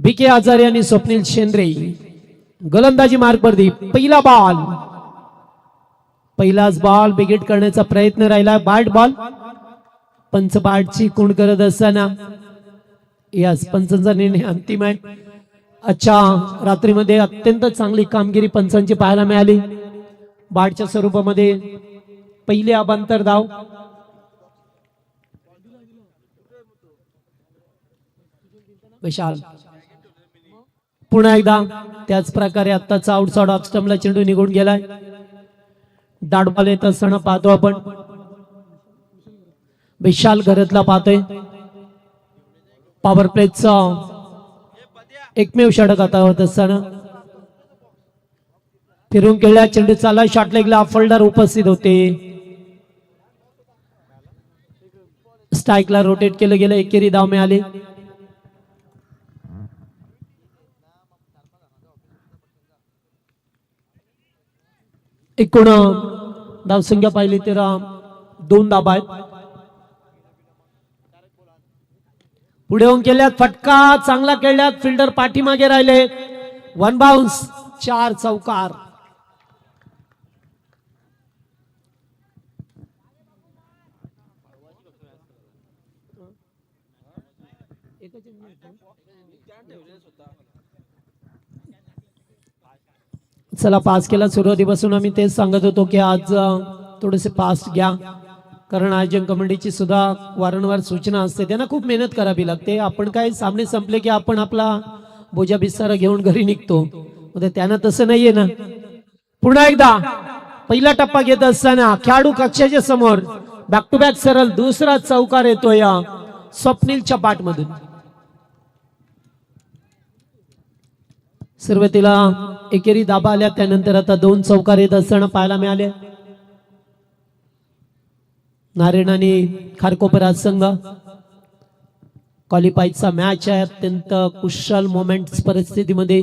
BK आचार्य आणि स्वप्नील शेंद्रे गोलंदाजी मार्गवरती पहिला बॉल, पहिलाच बॉल बिगेट करण्याचा प्रयत्न राहिला. बाट बॉल, पंच बाटची खूण करत असताना यास पंचांचा निर्णय अंतिम आहे. अच्छा, रात्रीमध्ये अत्यंत चांगली कामगिरी पंचांची पाहायला मिळाली. बाटच्या स्वरूपामध्ये पहिले अबांतर धाव, विशाल पुन्हा एकदा त्याच प्रकारे आत्ताचा आउटसाइड ऑफ स्टंपला चेंडू निघून गेलाय. डाट बॉल येत असताना पाहतो आपण, विशाल घरातला पाहतोय. पॉवर प्लेचा एकमेव षटक आता होत असताना फिरून खेळल्या चेंडू चालला. शॉट लेगला फोल्डर उपस्थित होते. स्ट्राईकला रोटेट केलं गेलं, एकेरी धाव मिळाली. एकूण धावसंख्या पाहिली तर 2 धाबा आहेत. पुढे होऊन केल्यात, फटका चांगला खेळल्यात, फिल्डर पाठीमागे राहिले. 1 बाउन्स, 4 चौकार. चला, पास केला. सुरुवातीपासून आम्ही तेच सांगत होतो की आज थोडेसे फास्ट घ्या, कारण आयोजन कमिटीची सुद्धा वारंवार सूचना असते, त्यांना खूप मेहनत करावी लागते. आपण काय सामने संपले की आपण आपला बोजा बिस्तारा घेऊन घरी निघतो, त्यांना तसं नाहीये ना. पुन्हा एकदा पहिला टप्पा घेत असताना खेळाडू कक्षाच्या समोर बॅक टू बॅक सरळ दुसरा चौकार येतोय स्वप्नीलच्या पाठमधून. सुरुवातीला एकेरी दाबा आल्या, त्यानंतर आता 2 चौकार येत असताना पाहायला मिळाले. नारायण आणि खारकोपर संघ क्वालिफायचा मॅच आहे. अत्यंत कुशल मोमेंट्स परिस्थितीमध्ये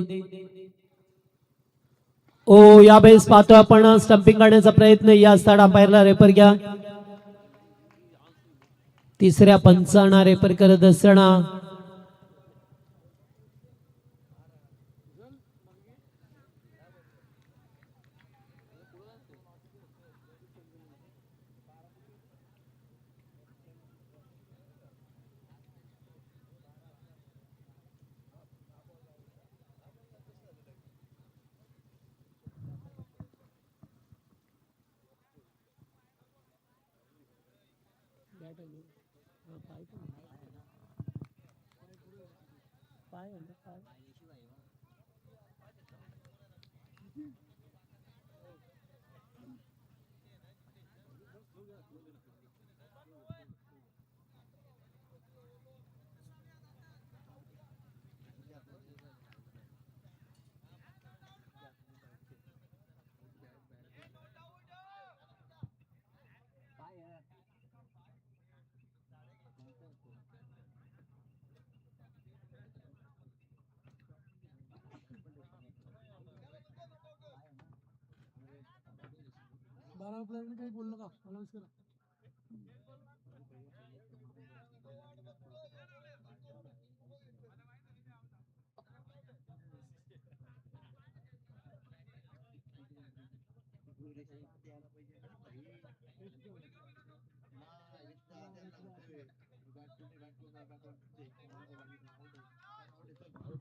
यावेळेस पाहतो आपण स्टंपिंग करण्याचा प्रयत्न. या स्थान अंपायरला रेफर घ्या. तिसऱ्या पंचांना रेफर करत असताना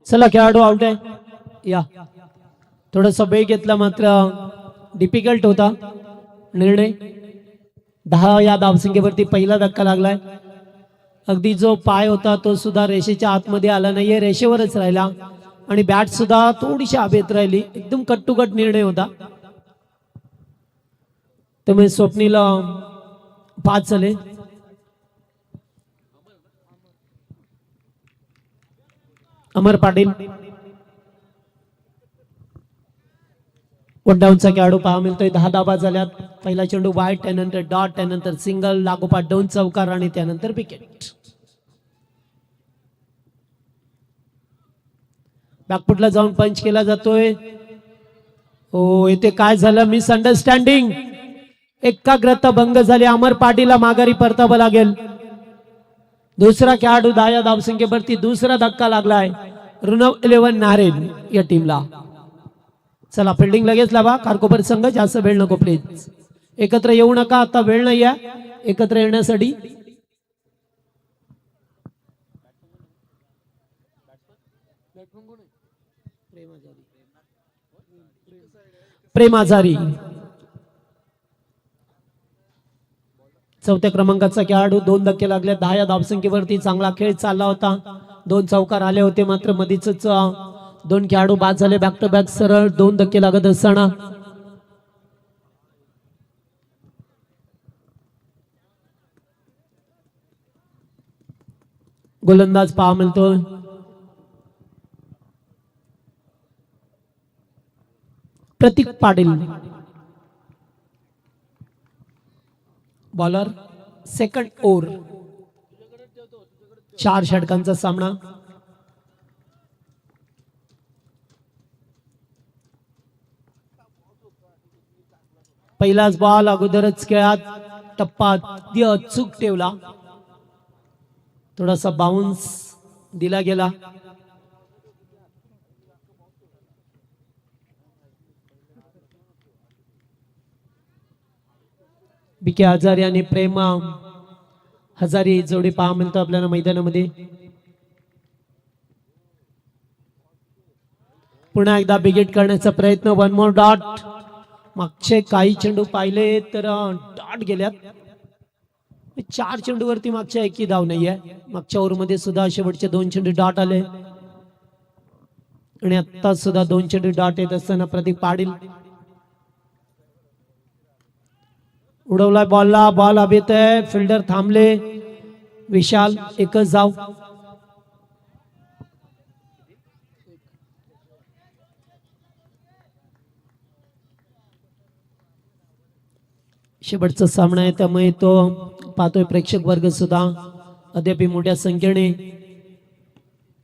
चला, खेळाडू आउट आहे. या थोडासा वेळ घेतला, मात्र डिफिकल्ट होता निर्णय. 10 या धावसंख्येवरती पहिला धक्का लागलाय. अगदी जो पाय होता तो सुद्धा रेषेच्या आतमध्ये आला नाहीये, रेषेवरच राहिला आणि बॅट सुद्धा थोडीशी हवेत राहिली. एकदम कट टू कट निर्णय होता. त्यामुळे स्वप्नीला 5 झाले. अमर पाटील वन डाऊनचा खेळाडू पहा मिळतोय. 10 धाबा झाल्यात. पहिला चेंडू वाईट, त्यानंतर डॉट, त्यानंतर सिंगल, लागोपाठ 2 चौकार आणि त्यानंतर विकेट. बॅकफुटला जाऊन पंच केला जातोय. येथे काय झालं, मिसअंडरस्टँडिंग, एकाग्रता भंग झाली. अमर पाटीलला माघारी परतावं लागेल. दुसरा खेळाडू 10 या धावसंख्येवरती दुसरा धक्का लागलाय. ऋणव 11 नारेन या टीमला. चला फिल्डिंग लगेच लावा. कारकोपर संघ जास्त वेळ नको प्लीज. एकत्र येऊ नका, आता वेळ नाही आहे एकत्र येण्यासाठी. प्रेम आजारी चौथ्या क्रमांकाचा खेळाडू. 2 धक्के लागले. 10 या धावसंख्येवरती चांगला खेळ चालला होता. 2 चौकार आले होते, मात्र मधीच 2 खेळाडू बाद झाले. बॅक टू बॅक सरळ 2 धक्के लागत असताना गोलंदाज पहा मिळतोय. प्रतीक पाटील बॉलर. Second over. 4 षटकांचा सामना. पहिलाच बॉल अगोदरच खेळात टप्पा अगदी अचूक ठेवला. थोडासा बाउन्स दिला गेला. बीके हजारे आणि प्रेम हजारे जोडी पहा मिळतो आपल्याला मैदानामध्ये. पुन्हा एकदा बिगेट करण्याचा प्रयत्न. 1 मोर डॉट. मागचे काही चेंडू पाहिले तर डॉट गेल्यात. 4 चेंडूवरती मागच्या एकही धाव नाहीये. मागच्या ओव्हरमध्ये सुद्धा शेवटचे 2 चेंडू डॉट आले आणि आता सुद्धा 2 चेंडू डॉट येत असताना प्रतीक पाटील उडवलाय बॉलला. बॉल अभित आहे. फिल्डर थांबले. विशाल एकच धाव. शेवटचा सामना आहे त्यामुळे तो पाहतोय प्रेक्षक वर्ग सुद्धा अद्याप मोठ्या संख्येने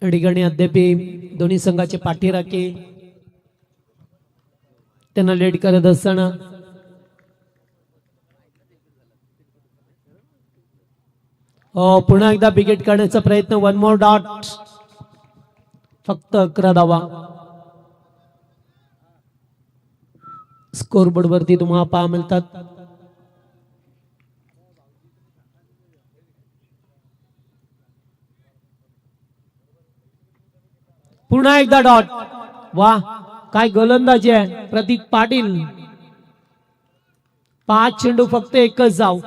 या ठिकाणी अद्याप दोन्ही संघाचे पाठीराखे त्यांना लेट करत असताना पुन्हा एकदा बिगेट करण्याचा प्रयत्न. 1 मोर डॉट. फक्त 11 धावा. स्कोरबोर्ड वरती तुम्हाला पहा मिळतात. पुन्हा एकदा डॉट. वा काय गोलंदाजी आहे प्रतीक पाटील. 5 चेंडू फक्त एकच धाव.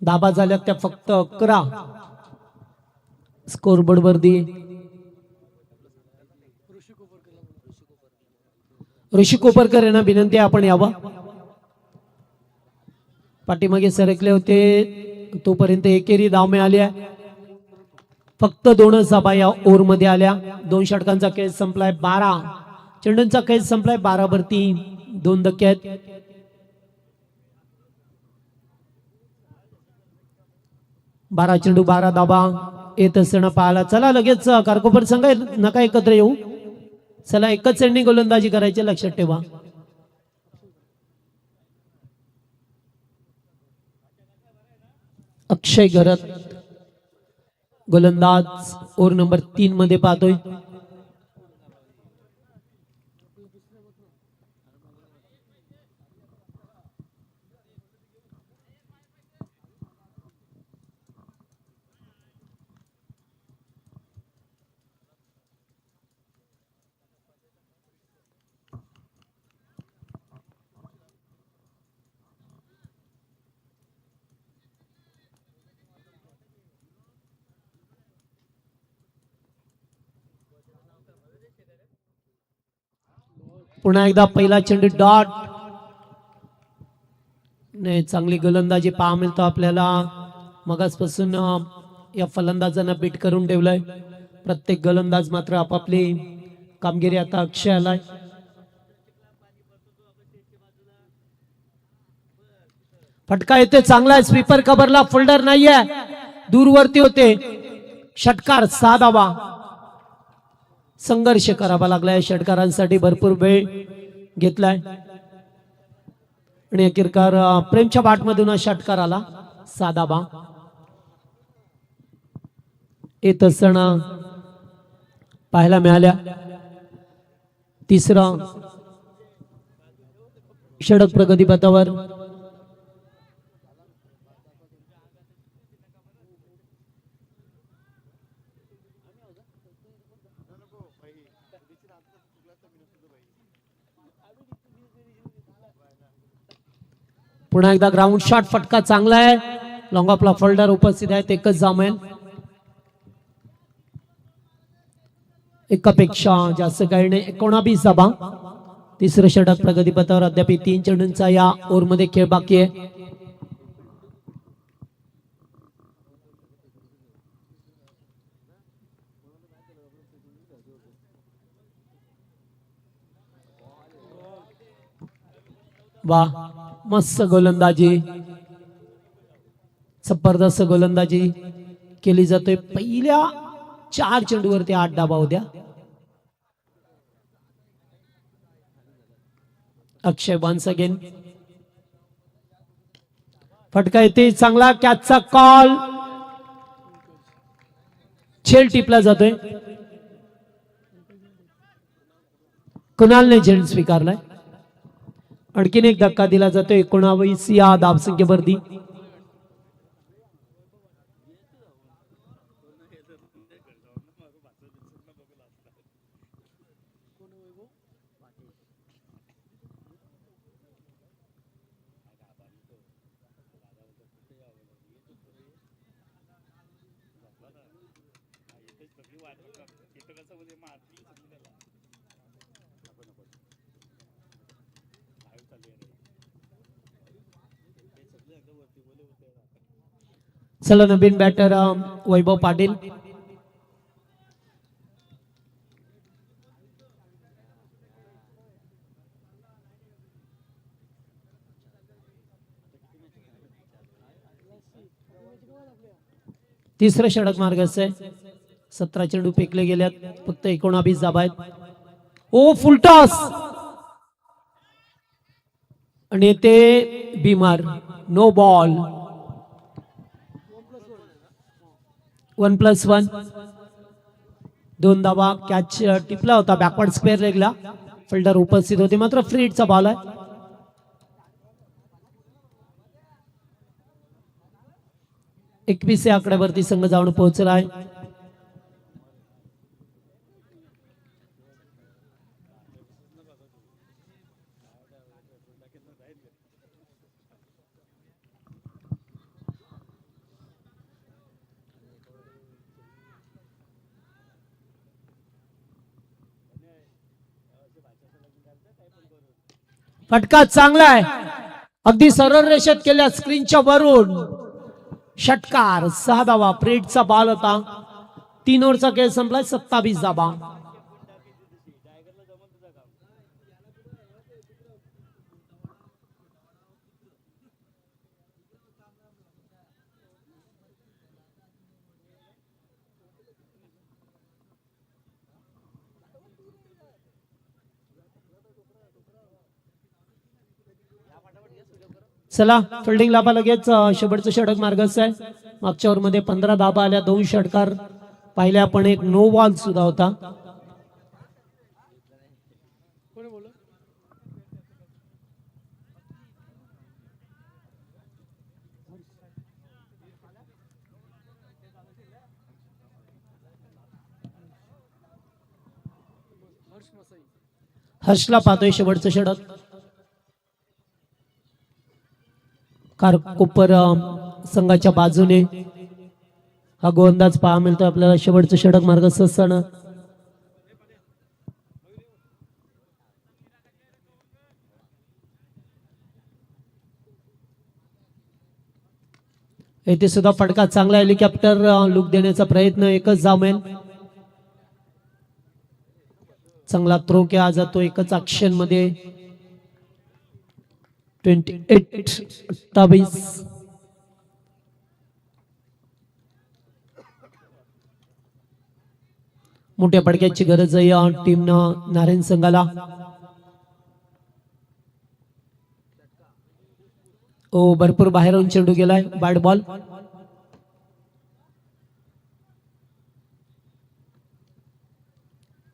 धाबा झाल्या त्या फक्त 11. स्कोरबोर्ड वरती ऋषी कोपरकर यांना विनंती आहे आपण यावं. पाठीमागे सरकले होते तोपर्यंत एकेरी धाव मिळाली आहे. फक्त 2च धाबा या ओव्हर मध्ये आल्या. 2 षटकांचा खेळ संपलाय. 12 चेंडूंचा खेळ संपलाय. 12 वरती 2 धक्के आहेत. बारा चेंडू 12 धाबा येत असताना पाहायला. चला लगेच कारकोपर संघ नका एकत्र येऊ. चला एकच चेंडणी गोलंदाजी करायची लक्षात ठेवा. अक्षय घरत गोलंदाज ओव्हर नंबर 3 मध्ये पाहतोय. पुन्हा एकदा पहिला चेंडू डॉट. नाही चांगली गोलंदाजी पहा मिळतो आपल्याला. मगासपासून या फलंदाजांना बीट करून ठेवलंय. प्रत्येक गोलंदाज मात्र आपापली कामगिरी आता अक्षय आलाय. फटका येते चांगला आहे. स्वीपर कव्हरला फोल्डर नाहीये. दूरवरती होते. षटकार 6 धावा. संघर्ष करावा लागलाय षटकारांसाठी, भरपूर वेळ घेतलाय आणि अखेरकार प्रेमच्या बाटमधून षटकार आला, साधा बा येत असताना पाहायला मिळाल्या. तिसरा षटक प्रगतीपथावर. पुन्हा एकदा ग्राउंड शॉट, फटका चांगला आहे, लॉंग ऑफला फोल्डर उपस्थित आहेत, एकच जामेल. एकापेक्षा जास्त काही नाही, 19 धावा. तिसरं षटक प्रगतीपथावर. अद्याप 3 चेंडूंचा या ओव्हरमध्ये खेळ बाकी आहे. वा, मस्त गोलंदाजी, जबरदस्त गोलंदाजी केली जाते. पहिल्या 4 चेंडूवरती 8 धावा होत्या. अक्षय वन्स अगेन. फटका येते चांगला, कॅचचा कॉल, झेल टिपला जातोय. कुणालने झेल स्वीकारलाय. आणखीन एक धक्का दिला जातोय 19 या धावसंख्येवरती. चला नवीन बॅटर वैभव पाटील. तिसरं षटक मार्गाचं आहे. 17 चेंडू फेकले गेल्यात, फक्त 19 धावा आहेत. ओ फुलटॉस आणि ते बीमार, नो बॉल. 1+1. 2 धावा. कॅच टिपला होता बॅकवर्ड स्क्वेअर लेगला, फिल्डर उपस्थित होते, मात्र फ्री हिटचा बॉल आहे. एकविसव्या आकड्यावरती संघ जाऊन पोहोचला आहे. फटका चांगला आहे, अगदी सरळ रेषेत केल्या, स्क्रीनच्या वरून षटकार. 6 धावा. प्रेटचा बॉल होता. 3 ओव्हरचा खेळ संपलाय. 27 धावा. चला फिल्डिंग लाभा लगेच शेवटचं षटक मार्गाचं आहे. मागच्या ओव्हरमध्ये 15 धाबा आल्या, 2 षटकार पाहिल्या, पण एक नो बॉल सुद्धा होता. हर्षला पाहतोय शेवटचं षटक. कारकोपर संघाच्या बाजूने हा गोलंदाज पाहा मिळतो आपल्याला. शेवटचं षटक मार्गस्थ असताना येथे सुद्धा फटका चांगला, हेलिकॉप्टर लुक देण्याचा प्रयत्न, एकच जामेल. चांगला थ्रो केला जातो एकच ऍक्शन मध्ये. 28-28. मोठ्या पडक्याची गरज आहे या टीमनं नारायण संघाला. ओ भरपूर बाहेरून चेंडू गेलाय, बॅट बॉल.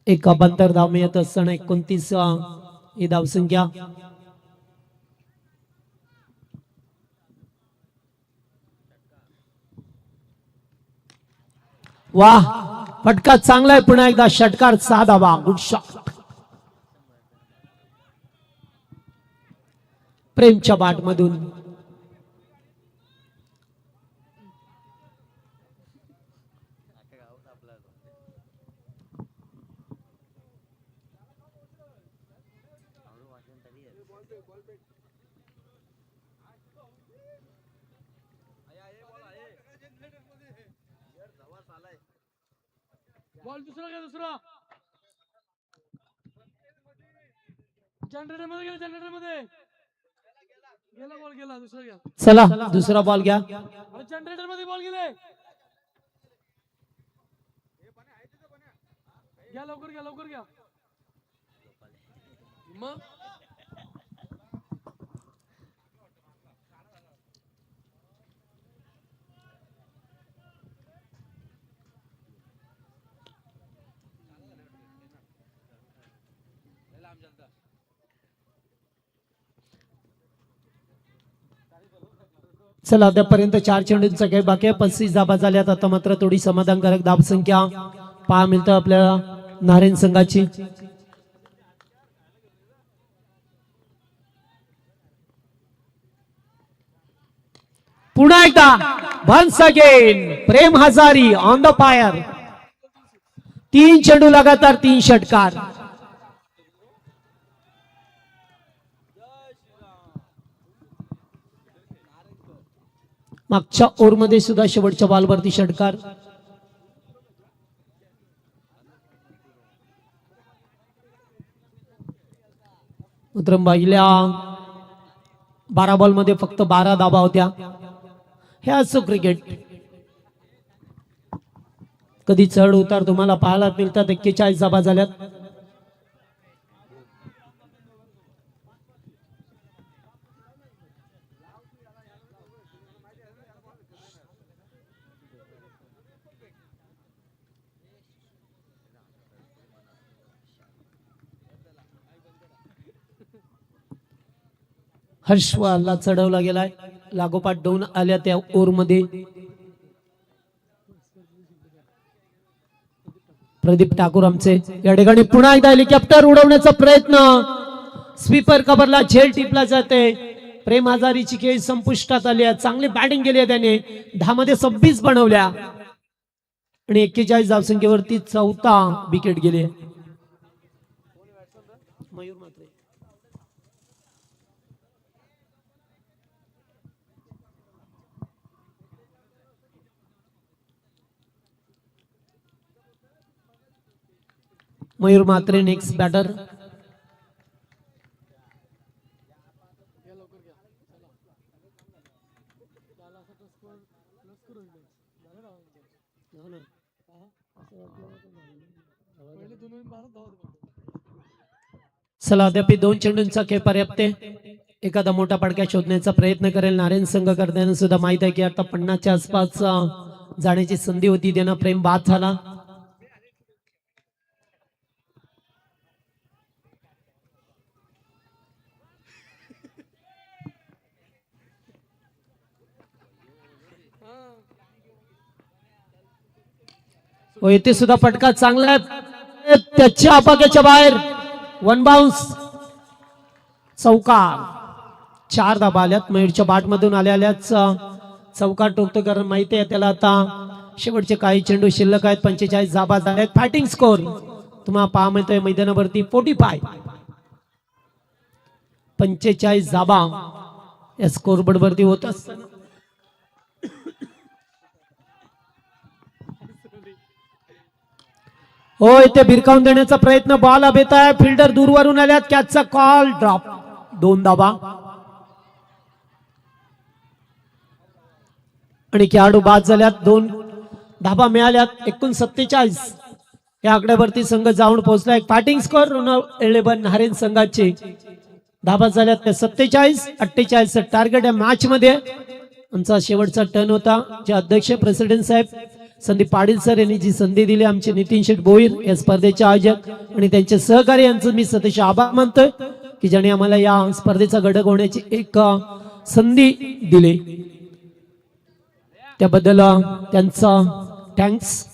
एक अबांतर धाव मिळत असताना 29 ही धावसंख्या. वाह, फटका चांगला आहे. पुन्हा एकदा षटकार, 6 धावा. Good shot. प्रेमच्या बाट मधून बॉल दुसरा घ्या, दुसरा जनरेटर मध्ये गेला, जनरेटर मध्ये गेला, बॉल गेला, दुसरा घ्या. चला दुसरा बॉल घ्या. अरे जनरेटर मध्ये बॉल गेले, घ्या लवकर, घ्या लवकर घ्या. मग चला आतापर्यंत 4 चेंडूंचा खेळ बाकी आहे. 35 धाबा झाल्यात. आता मात्र थोडी समाधानकारक धाव संख्या पहा मिळतं आपल्याला नारायण संघाची. पुन्हा एकदा वन्स अगेन प्रेम हजारी ऑन द फायर. 3 चेंडू लगातार 3 षटकार. मागच्या ओव्हरमध्ये सुद्धा शेवटच्या बॉलवरती षटकार. मित्रांनो, पहिल्या 12 बॉलमध्ये फक्त 12 धावा होत्या. हे असो क्रिकेट, कधी चढ उतार तुम्हाला पाहायला मिळतात. 41 धावा झाल्यात. हर्षवालला चढवला गेलाय. लागोपाठ 2 आल्या त्या ओव्हरमध्ये. प्रदीप ठाकूर आमचे या ठिकाणी पुन्हा एकदा हेलिकॉप्टर उडवण्याचा प्रयत्न. स्वीपर कव्हरला झेल टिपला जाते. प्रेम हजारीची खेळ संपुष्टात आली आहे. चांगली बॅटिंग केली आहे त्याने. 10 मध्ये 26 बनवल्या आणि 41 धावसंख्येवरती 4था विकेट गेले. मयूर मात्रे. मयूर मात्रे नेक्स्ट बॅटर. चला अद्याप 2 चेंडूंचा खेळ पर्याप्त आहे. एखादा मोठा पडक्या शोधण्याचा प्रयत्न करेल नारायण संघ. करताना सुद्धा माहित आहे की आता 50च्या आसपास जाण्याची संधी होती. त्यांना प्रेम बाद झाला. हो, येथे सुद्धा फटका चांगला आहे. त्याच्या आपाक्याच्या बाहेर 1 बाउन्स. चौकार. 4 धाबा आल्यात. मयूरच्या बाट मधून आल्याच चौकार टोकतो, कारण माहिती आहे त्याला आता शेवटचे काही चेंडू शिल्लक आहेत. 45 धाबा झाल्यात. फायटिंग स्कोर तुम्हाला पहा मिळतोय मैदानावरती 45. 45 धाबा या स्कोरबोर्ड वरती होत असताना हो, इथे भिरकावून देण्याचा प्रयत्न. बॉल अभेत आहे. फिल्डर दूरवरून आल्यात. कॅचचा कॉल. ड्रॉप. 2 धाबा आणि खेळाडू बाद झाल्यात. 2 धाबा मिळाल्यात. एकूण 47. या आकड्यावरती संघ जाऊन पोहोचला. एक बॅटिंग स्कोर ऋणव 11 नारेन संघाचे धाबा झाल्यात त्या 47-48 टार्गेट या मॅच मध्ये. आमचा शेवटचा टर्न होता. जे अध्यक्ष प्रेसिडेंट साहेब संदीप पाटील सर यांनी जी संधी दिली, आमचे नितीन शेठ भोईर या स्पर्धेचे आयोजक आणि त्यांचे सहकारी यांचं मी सतेज आभार मानतोय की ज्यांनी आम्हाला या स्पर्धेचा घटक होण्याची एक संधी दिली. त्याबद्दल त्यांचा थँक्स.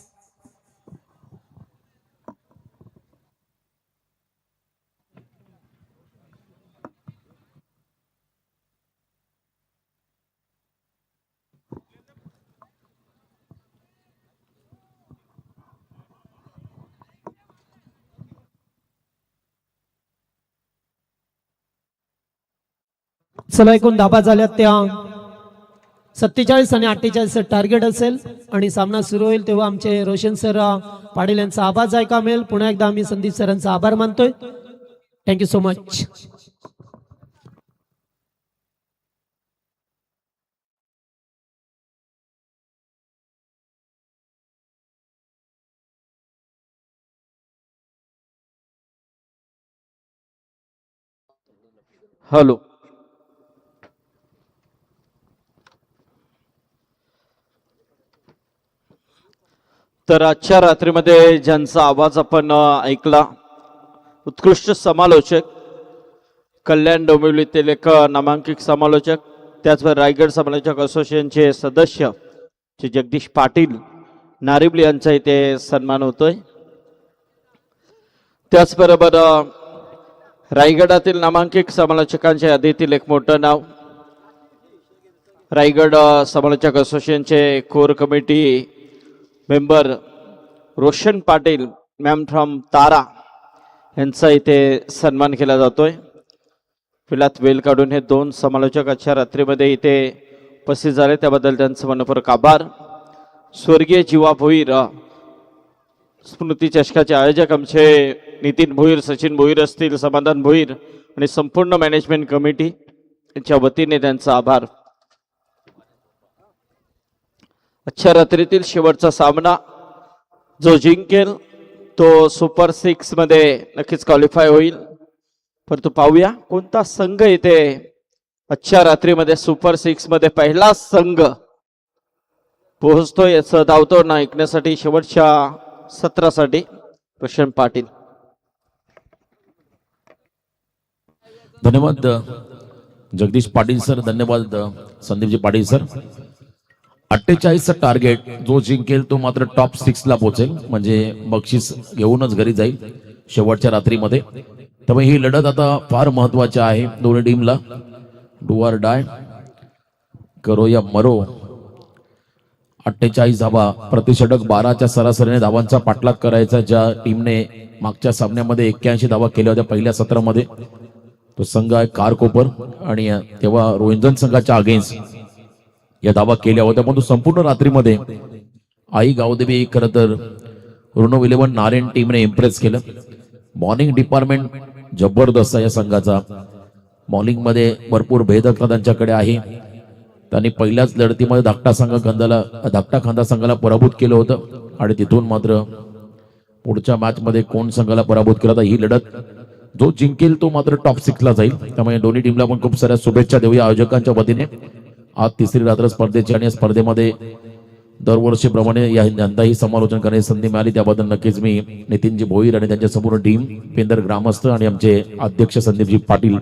चला एकूण धाबा झाल्यात त्या 47 आणि 48 टार्गेट असेल आणि सामना सुरू होईल तेव्हा आमचे रोशन सर पाटील यांचा आवाज ऐका मिळेल. पुन्हा एकदा आम्ही संदीप सरांचा आभार मानतोय. Thank you so much. हॅलो, तर आजच्या रात्रीमध्ये ज्यांचा आवाज आपण ऐकला, उत्कृष्ट समालोचक कल्याण डोंबिवलीतील एक नामांकित समालोचक, त्याचबरोबर रायगड समालोचक असोसिएशनचे सदस्य श्री जगदीश पाटील नारिबली यांचा इथे सन्मान होतोय. त्याचबरोबर रायगडातील नामांकित समालोचकांच्या यादीतील एक मोठं नाव, रायगड समालोचक असोसिएशनचे core committee member Roshan Patil ma'am from Tara यांचा इथे सन्मान केला जातोय. फिलात वेल काढून हे दोन समालोचक आजच्या रात्रीमध्ये इथे उपस्थित झाले, त्याबद्दल त्यांचं मनपूर्वक आभार. स्वर्गीय जीवा भोईर स्मृती चषकाचे आयोजक आमचे नितीन भोईर, सचिन भोईर असतील, समाधान भोईर आणि संपूर्ण मॅनेजमेंट कमिटी यांच्या वतीने त्यांचा आभार. आजच्या रात्रीतील शेवटचा सामना जो जिंकेल तो सुपर 6 मध्ये नक्कीच क्वालिफाय होईल. परंतु पाहूया कोणता संघ इथे आजच्या रात्रीमध्ये सुपर 6 मध्ये पहिला संघ पोहोचतो याचं धावतो ना ऐकण्यासाठी शेवटच्या सत्रासाठी रोशन पाटील. धन्यवाद जगदीश पाटील सर, धन्यवाद संदीपजी पाटील सर. 48चं टार्गेट जो जिंकेल तो मात्र टॉप 6 ला पोहोचेल, म्हणजे बक्षीस घेऊनच घरी जाईल शेवटच्या रात्रीमध्ये. त्यामुळे ही लढत आता फार महत्वाची आहे दोन्ही टीमला. डू ऑर डाय, करो या मरो. 48 धावा, प्रतिषटक 12च्या सरासरीने धावांचा पाठलाग करायचा. ज्या टीमने मागच्या सामन्यामध्ये 81 धावा केल्या होत्या पहिल्या सत्रामध्ये, तो संघ आहे कारकोपर, आणि तेव्हा रोहिंजन संघाच्या अगेन्स्ट या धावा केल्या होत्या. परंतु संपूर्ण रात्रीमध्ये आई गावदेवी खरं तर ऋणव 11 नारायण टीमने इम्प्रेस केलं. बॉलिंग डिपार्टमेंट जबरदस्त आहे या संघाचा. बॉलिंग मध्ये भरपूर भेदकता त्यांच्याकडे आहे. त्यांनी पहिल्याच लढतीमध्ये धाकटा खांदा संघाला पराभूत केलं होतं आणि तिथून मात्र पुढच्या मॅच मध्ये कोण संघाला पराभूत केला तर ही लढत जो जिंकेल तो मात्र टॉप 6 ला जाईल. त्यामुळे दोन्ही टीमला पण खूप साऱ्या शुभेच्छा देऊया आयोजकांच्या वतीने. आज तिसरी रात्र स्पर्धेची आणि या स्पर्धेमध्ये दरवर्षीप्रमाणे यंदाही समालोचन करण्याची संधी मिळाली, त्याबद्दल नक्कीच मी नितीनजी भोईर आणि त्यांच्या संपूर्ण टीम, पेंदर ग्रामस्थ आणि आमचे अध्यक्ष संदीपजी पाटील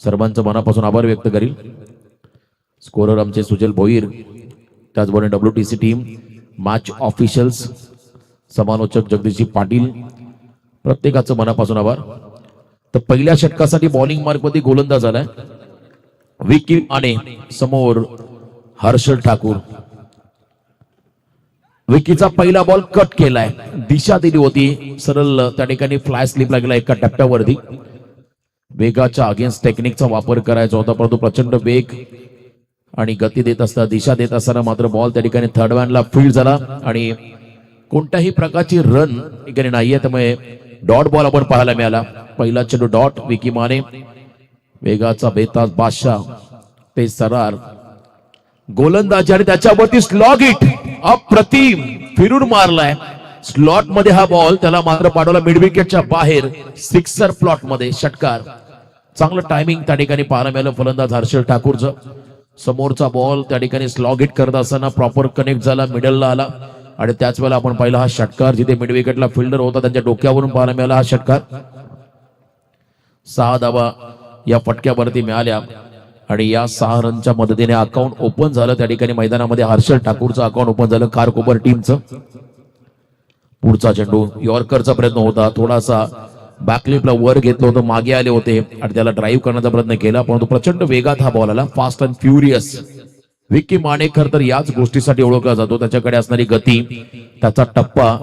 सर्वांचं मनापासून आभार व्यक्त करील. स्कोरर आमचे सुजल भोईर, त्याचबरोबर WTC टीम, मॅच ऑफिशियल्स, समालोचक जगदीशजी पाटील, प्रत्येकाचं मनापासून आभार. तर पहिल्या षटकासाठी बॉलिंग मार्कमध्ये गोलंदाज आलाय विकी आणि समोर हर्षल ठाकूर. विकीचा पहिला बॉल कट केलाय, दिशा दिली होती सरळ त्या ठिकाणी, फ्लाय स्लिपला गेला एका टप्प्यावरती. वेगाच्या अगेन्स्ट टेक्निकचा वापर करायचा होता, परंतु प्रचंड वेग आणि गती देत असताना, दिशा देत असताना मात्र बॉल त्या ठिकाणी थर्ड मॅनला फील्ड झाला आणि कोणत्याही प्रकारची रन ठिकाणी नाहीये. त्यामुळे डॉट बॉल आपण पाहायला मिळाला. पहिला चेंडू डॉट, विकी माने, वेगाचा बेताज बादशाह, ते सरार गोलंदाजी आणि त्याच्यावरती स्लॉग हिट, अप्रतिम फिरून मारलाय. स्लॉट मध्ये हा बॉल त्याला मात्र पाडवला मिड विकेटच्या बाहेर, सिक्सर प्लॉट मध्ये षटकार. चांगलं टायमिंग त्या ठिकाणी पाहायला मिळालं फलंदाज हर्षल ठाकूरचं. समोरचा बॉल त्या ठिकाणी स्लॉग हिट करत असताना प्रॉपर कनेक्ट झाला, मिडलला आला आणि त्याच वेळेला आपण पाहिला हा षटकार जिथे मिड विकेटला फिल्डर होता त्यांच्या डोक्यावरून पाहायला मिळाला हा षटकार. 6 धावा या फटक्यावरती मिळाल्या आणि या 6 रनच्या मदतीने अकाउंट ओपन झालं त्या ठिकाणी मैदानामध्ये. हर्षल ठाकूरचं अकाउंट ओपन झालं कारकोपर टीमचं. पुढचा चेंडू यॉर्करचा प्रयत्न होता, थोडासा बॅकलिपला वर घेतलं होतं, मागे आले होते आणि त्याला ड्राईव्ह करण्याचा प्रयत्न केला, परंतु प्रचंड वेगात हा बॉल आला, fast and furious. Vicky Manekar तर याच गोष्टीसाठी ओळखला जातो, त्याच्याकडे असणारी गती, त्याचा टप्पा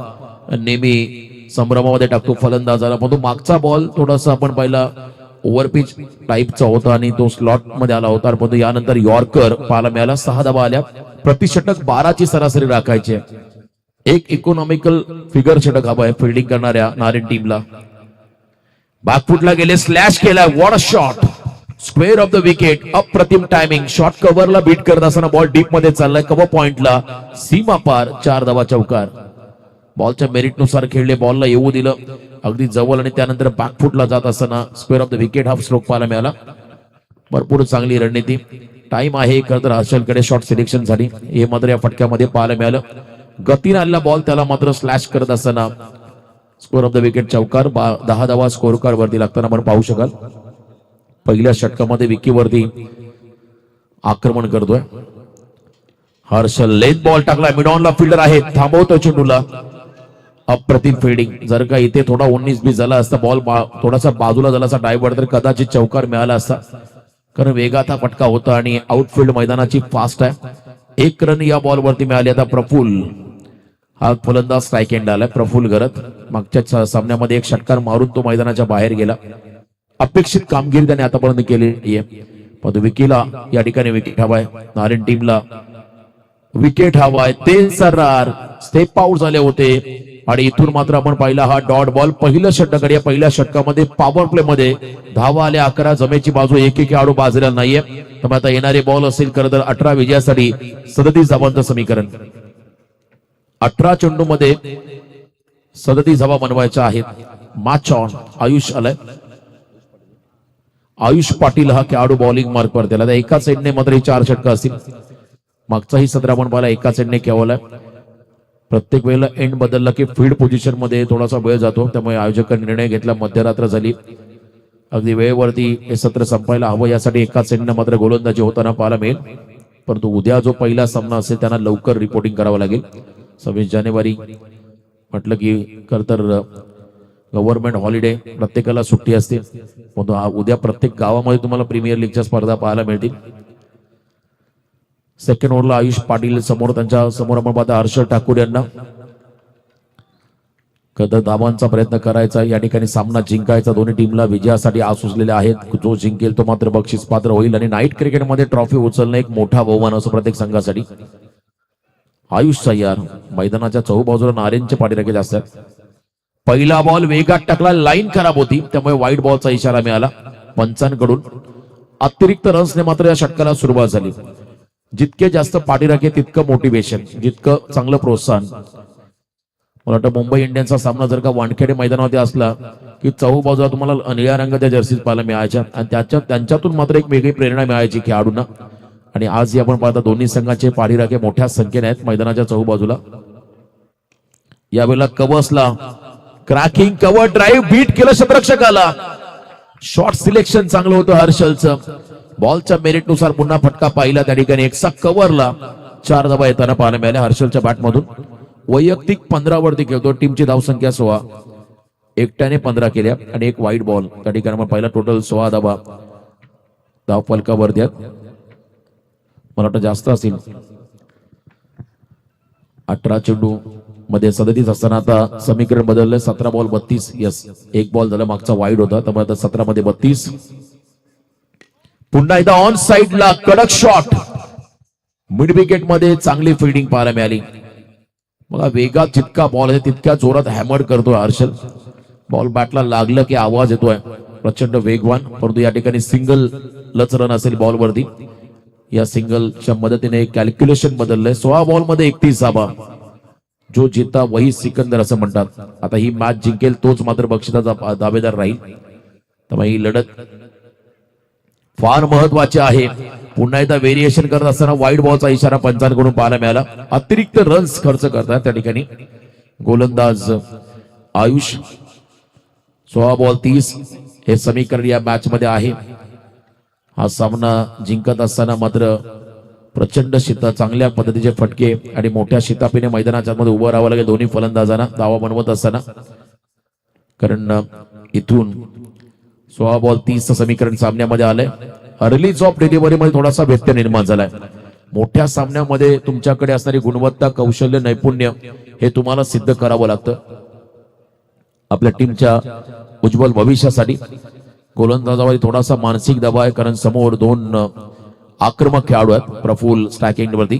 नेहमी संभ्रमामध्ये टाकतो फलंदाजाला. परंतु मागचा बॉल थोडासा आपण पाहिला ओव्हरपिच टाईपचा होता आणि तो स्लॉट मध्ये आला होता, परंतु यानंतर यॉर्कर पाहायला मिळाला. 6 धावा आल्या, प्रतिषटक 12ची सरासरी राखायची. एक इकॉनॉमिकल फिगर षटक हवा आहे फिल्डिंग करणाऱ्या नारिन टीमला. बॅकफुटला गेले, स्लॅश केला, what a shot, square of the wicket. अप्रतिम टायमिंग, शॉट कव्हरला बीट करत असताना बॉल डीप मध्ये चाललाय, कव्हर पॉइंटला, सीमा पार, 4 धावा चौकार. बॉलच्या मेरिट नुसार खेळले, बॉलला येऊ दिलं अगदी जवळ आणि त्यानंतर बॅकफुटला जात असताना स्क्वेअर ऑफ द विकेट हा स्ट्रोक पाहायला मिळाला. भरपूर चांगली रणनीती. टाइम आहे खरं तर हर्षलकडे शॉट सिलेक्शन साठी, हे मात्र या फटक्यामध्ये पाहायला मिळालं. गतीने आलेला बॉल त्याला मात्र स्लॅश करत असताना स्कोअर ऑफ द विकेट चौकार. 10 धावा स्कोअर कार्ड वरती लागताना आपण पाहू शकाल. पहिल्या षटकामध्ये विकी वरती आक्रमण करतोय हर्षल. लेथ बॉल टाकला, मिड ऑनला फिल्डर आहे, थांबवतोय चेंडूला. अप्रतिम फिल्डिंग. जर का इथे थोडा 19-20 झाला असता, बॉल थोडासा बाजूला झाला असता डायव्हर, तर कदाचित चौकार मिळाला असता, कारण वेगात हा फटका होता आणि आउटफील्ड मैदानाची फास्ट आहे. 1 रन या बॉल वरती मिळाली. आता प्रफुल्ल हा फलंदाज स्ट्राईक एंड आलाय. प्रफुल्ल गरत मागच्या सामन्यामध्ये 1 षटकार मारून तो मैदानाच्या बाहेर गेला. अपेक्षित कामगिरी त्याने आतापर्यंत केलेली आहे. पण विकीला या ठिकाणी विकेट हवाय, नारिन टीमला विकेट हवाय. ते सर्रार स्टेप आउट झाले होते आणि इथून मात्र आपण पाहिला हा डॉट बॉल. पहिलं षटक, या पहिल्या षटकामध्ये पॉवर प्ले मध्ये धावा आल्या 11. जमेची बाजू एक खेळाडू बाजूला नाहीये. तर आता येणारे बॉल असेल खरं तर 18 विजयासाठी 37 धावांचं समीकरण. 18 चेंडू मध्ये 37 धावा बनवायच्या आहेत. Match on. आयुष आलाय, आयुष पाटील हा खेळाडू बॉलिंग मार्क वर त्याला. एकाच एंडने मात्र 4 षटकं असतील. मागचाही सत्र आपण पाहिला एकाच एंडने केवलाय. प्रत्येक वेळेला एंड बदलला की फील्ड पोझिशन मध्ये थोडासा वेळ जातो, त्यामुळे आयोजकांनी निर्णय घेतला. मध्यरात्र झाली, अगदी वेळेवरती हे सत्र संपायला हवं, यासाठी एकाच एंडने मात्र गोलंदाजी होताना पाहायला मिळेल. परंतु उद्या जो पहिला सामना असेल त्यांना लवकर रिपोर्टिंग करावं लागेल. 26 जानेवारी म्हटलं की खरं तर गव्हर्नमेंट हॉलिडे, प्रत्येकाला सुट्टी असते. उद्या प्रत्येक गावामध्ये तुम्हाला प्रीमियर लीगच्या स्पर्धा पाहायला मिळतील. सेकंड ओव्हरला आयुष पाटील समोर, त्यांच्या समोर आपण पाहता हर्षल ठाकूर यांना. कदा धावांचा प्रयत्न करायचा, या ठिकाणी सामना जिंकायचा. दोन्ही टीमला विजयासाठी आज सुचलेले आहेत. जो जिंकेल तो मात्र बक्षीस पात्र होईल आणि नाईट क्रिकेटमध्ये ट्रॉफी उचलणं एक मोठा बहुमान असो प्रत्येक संघासाठी. आयुष तयार, मैदानाच्या चहूबाजूला नारेंचे पाठीराखे जास्त आहेत. पहिला बॉल वेगात टाकला, लाईन खराब होती, त्यामुळे वाईट बॉलचा इशारा मिळाला पंचांकडून. अतिरिक्त रन्सने मात्र या षटकाला सुरुवात झाली. जितके जास्त पाठीराखे तितकं मोटिवेशन, जितकं चांगलं प्रोत्साहन. मला वाटतं मुंबई इंडियन्सचा सामना जर का वानखेडे मैदानामध्ये असला की चहूबाजूला तुम्हाला निळ्या रंगाच्या जर्सीज पाहायला मिळायच्या आणि त्यांच्यातून मात्र एक वेगळी प्रेरणा मिळायची खेळाडूंना. आणि आज आपण पाहता दोन्ही संघाचे पाठीराखे मोठ्या संख्येने आहेत मैदानाच्या चहूबाजूला. यावेळेला कवसला क्रॅकिंग कव्हर ड्राईव्ह बीट केलं क्षेत्ररक्षकाला. शॉट सिलेक्शन चांगलं होतं हर्षलचं. बॉलच्या मेरिट नुसार पुन्हा फटका पाहिला त्या ठिकाणी. एकसा कव्हरला 4 धावा येताना पाहायला मिळाल्या हर्षलच्या बॅटमधून. वैयक्तिक 15 वरती खेळतो. टीमची धावसंख्या 16, एकट्याने 15 केल्या आणि एक वाईट बॉल त्या ठिकाणी आपण पाहिला. टोटल 16 धावा धाव फलकावरती आहेत. मला वाटतं जास्त असतील. 18 चेंडू मध्ये 37 असताना आता समीकरण बदललं. 17 बॉल 32. यस, एक बॉल झाला मागचा वाईड होता, त्यामुळे आता 17 मध्ये 32. पुन्हा एकदा ऑन साइडला कडक शॉट. मिड विकेट मध्ये चांगली फिल्डिंग पाहायला मिळाली. बघा वेगात जितका बॉल आहे तितक्या जोरात हॅमर करतोय हर्षल. बॉल बॅटला लागलं की आवाज येतोय, प्रचंड वेगवान. परंतु या ठिकाणी सिंगल लच रन असेल बॉलवरती. या सिंगलच्या मदतीने कॅल्क्युलेशन बदललंय. 16 बॉल मध्ये 31 धावा. जो जीता वही सिकंदर असं म्हणतात. आता ही मॅच जिंकेल तोच मात्र बक्षिसाचा दावेदार राहील. त्यामुळे ही लढत फार महत्वाची आहे. पुन्हा एकदा व्हेरिएशन करत असताना वाईड बॉलचा इशारा पंचांकडून पाहायला मिळाला. अतिरिक्त रन्स खर्च करतात त्या ठिकाणी गोलंदाज आयुष. 16 बॉल 30 हे समीकरण या मॅच मध्ये आहे. हा सामना जिंकत असताना मात्र प्रचंड चांगल्या पद्धतीचे फटके आणि मोठ्या शितापीने मैदानाच्या मध्ये उभं राहावं लागेल दोन्ही फलंदाजांना धावा बनवत असताना. कारण इथून 16 बॉल 30 समीकरण सामन्यामध्ये आलंय. अर्लीज ऑफ डिलिव्हरी मध्ये थोडासा व्यत्यय निर्माण झालाय. मोठ्या सामन्यामध्ये तुमच्याकडे असणारी गुणवत्ता, कौशल्य, नैपुण्य हे तुम्हाला सिद्ध करावं लागतं आपल्या टीमच्या उज्ज्वल भविष्यासाठी. गोलंदाजावर थोडासा मानसिक दबाव आहे कारण समोर 2 आक्रमक खेळाडू आहेत प्रफुल्ल स्ट्रायकिंग वरती.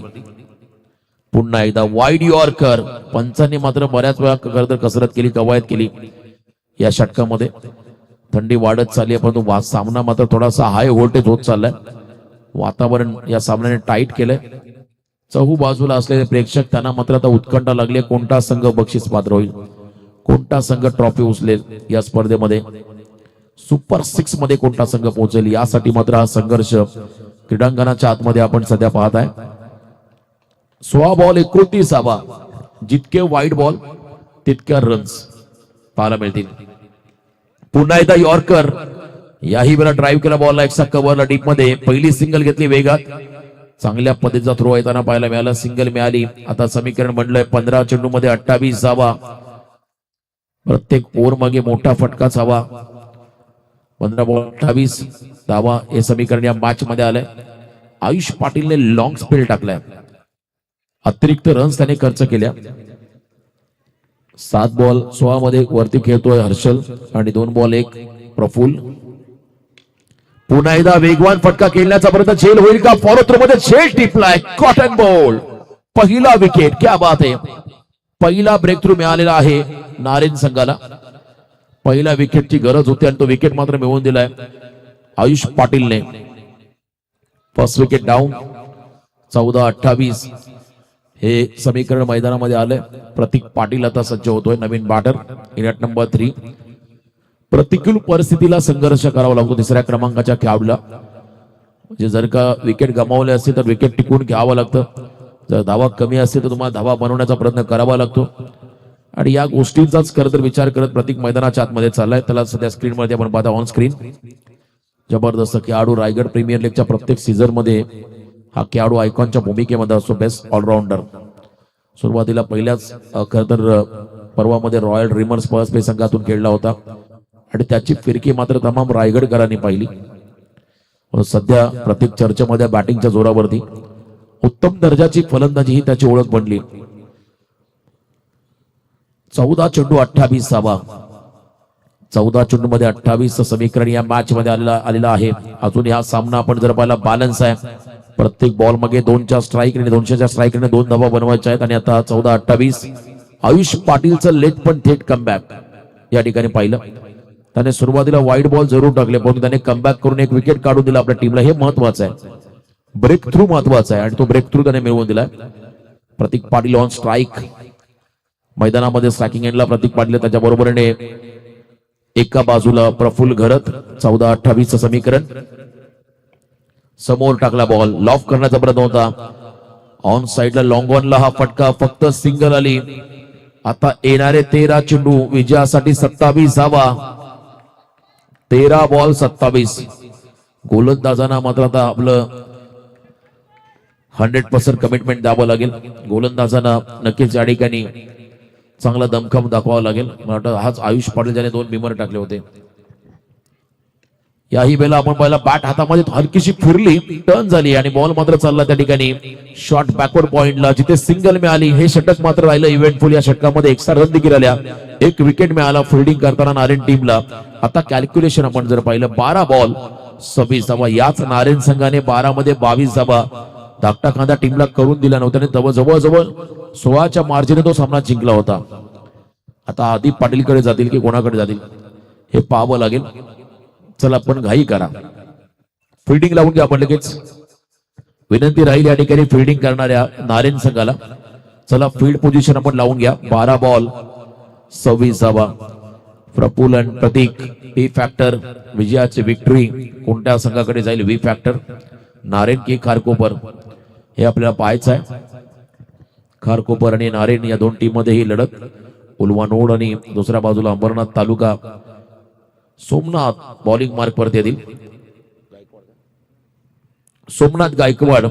पुन्हा एकदा वाईड यॉर्कर. पंचांनी मात्र बऱ्याच वेळा कसरत केली, कवायत केली या षटकामध्ये. थंडी वाढत चालली आहे परंतु सामना मात्र थोडासा हाय व्होल्टेज होत चाललाय. वातावरण या सामन्याने टाईट केलंय. चहू बाजूला असलेले प्रेक्षक त्यांना मात्र आता उत्कंठा लागली. कोणता संघ बक्षीस पात्र होईल, कोणता संघ ट्रॉफी उचलेल या स्पर्धेमध्ये, सुपर 6 मध्ये कोणता संघ पोहोचेल यासाठी मात्र हा संघर्ष क्रीडांगणाच्या आतमध्ये आपण सध्या पाहत आहे. 16 बॉल 29 धावा. जितके वाईड बॉल तितक्या रन्स पाहायला मिळतील. पुन्हा एकदा यॉर्कर. याही वेळा ड्राईव्ह केला बॉलला एकसा कव्हरला डीप मध्ये. पहिली सिंगल घेतली वेगात. चांगल्या पद्धतीचा थ्रो येताना पाहायला मिळाला. सिंगल मिळाली. आता समीकरण बनलंय 15 चेंडू मध्ये 28 धावा. प्रत्येक ओव्हर मागे मोठा फटकाच हवा. 15 बॉल 28 धावा हे समीकरण या मॅच मध्ये आलंय. आयुष पाटीलने लॉंग स्पेल टाकलाय. अतिरिक्त रन्स त्याने खर्च केल्या. 7 बॉल 16 मध्ये वरती खेळतोय हर्षल आणि 2 बॉल 1 प्रफुल्ल. पुन्हा एकदा वेगवान फटका खेळण्याचा प्रयत्न. झेल होईल का? फॉलो थ्रो मध्ये झेल टिपलाय. Caught and bowled. पहिला विकेट. क्या बात आहे. पहिला ब्रेक थ्रू मिळालेला आहे नारेन संघाला. पहिल्या विकेटची गरज होती आणि तो विकेट मात्र मिळवून दिलाय आयुष पाटीलने. First wicket down. 14-28 हे समीकरण मैदानामध्ये आलंय. प्रतीक पाटील आता सज्ज होतोय नवीन बॅटर इनॅट नंबर 3. प्रतिकूल परिस्थितीला संघर्ष करावा लागतो तिसऱ्या क्रमांकाच्या खेळाडूला. म्हणजे जर का विकेट गमावले असते तर विकेट टिकून घ्यावं लागतं. जर धावा कमी असते तर तुम्हाला धावा बनवण्याचा प्रयत्न करावा लागतो. आणि या गोष्टींचाच खरं तर विचार करत प्रतीक मैदानाच्या आतमध्ये चाललाय. त्याला सध्या स्क्रीन मध्ये आपण पाहता ऑन स्क्रीन. जबरदस्त खेळाडू. रायगड प्रीमियर लीगच्या प्रत्येक सीझन मध्ये हा खेळाडू आयकॉनच्या भूमिकेमध्ये असतो. Best allrounder. सुरुवातीला पहिल्याच खरं तर पर्वामध्ये रॉयल ड्रीमर्स पळसपे संघातून खेळला होता आणि त्याची फिरकी मात्र तमाम रायगडकरांनी पाहिली. सध्या प्रत्येक चर्चेमध्ये बॅटिंगच्या जोरावरती उत्तम दर्जाची फलंदाजी ही त्याची ओळख बनली. 14 चेंडू 28 धावा. 14 चेंडू मध्ये 28 समीकरण या मॅच मध्ये आलेला आहे. अजून हा सामना आपण जर पाहिला बॅलन्स आहे. प्रत्येक बॉल मागे 2च्या स्ट्राईक आणि 200च्या स्ट्राईकने 2 धावा बनवायच्या आहेत. आणि आता 14-28 आयुष पाटीलचं लेट पण थेट कमबॅक या ठिकाणी पाहिलं. त्याने सुरुवातीला वाईड बॉल जरूर टाकले पण त्याने कमबॅक करून एक विकेट काढून दिला आपल्या टीमला. हे महत्वाचं आहे. ब्रेक थ्रू महत्वाचा आहे आणि तो ब्रेक थ्रू त्याने मिळवून दिलाय. प्रतीक पाटील ऑन स्ट्राईक. मैदानामध्ये स्ट्रायकिंग एंडला प्रतीक पाटील. त्याच्या बरोबरीने एका बाजूला प्रफुल्ल घरत. 14-28 समीकरण. समोर टाकला बॉल. लॉफ करण्याचा प्रयत्न होता. ऑन साइडला लॉंग ऑनला हा फटका. फक्त सिंगल आली. आता येणारे 13 चेंडू विजयासाठी 27 धावा. 13 बॉल 27. गोलंदाजांना मात्र आता आपलं 100% कमिटमेंट द्यावं लागेल. गोलंदाजांना नक्कीच या ठिकाणी चांगला दमखम दाखवावा लागेल. मला वाटतं हाच आयुष पाटील ज्याने 2 बिमर टाकले होते. याही वेळेला आपण पाहिला बॅट हातामध्ये हलकीशी फिरली, टर्न झाली आणि बॉल मात्र चालला त्या ठिकाणी शॉर्ट बॅकवर्ड पॉइंटला जिथे सिंगल मिळाली. हे षटक मात्र राहिलं इव्हेंटफुल. या षटकामध्ये एक्स्ट्रा रन देखील आल्या. 1 विकेट मिळाला फिल्डिंग करताना नारेन टीमला. आता कॅल्क्युलेशन आपण जर पाहिलं 12 बॉल 26 धावा. याच नारेन संघाने 12 मध्ये 22 धावा धाकटा खांदा टीमला करून दिला नव्हता आणि जवळजवळ 16च्या मार्जिने तो सामना जिंकला होता. आता आदिप पाटीलकडे जातील की कोणाकडे जातील हे पाहावं लागेल. चला आपण घाई करा. फिल्डिंग लावून घ्या आपण लगेच. विनंती राहील या ठिकाणी फिल्डिंग करणाऱ्या नारेन संघाला. चला फील्ड पोझिशन आपण लावून घ्या. 12 बॉल 26 धावा. प्रफुल आणि प्रतीक पी फॅक्टर. विजयाची विक्टरी कोणत्या संघाकडे जाईल? V factor. नारायण की खारकोपर हे आपल्याला पाहायचं आहे. खारकोपर आणि नारायण या दोन टीम मध्ये ही लढत. उलवानोड आणि दुसऱ्या बाजूला अंबरनाथ तालुका. सोमनाथ बॉलिंग मार्क वरती येतील. सोमनाथ गायकवाड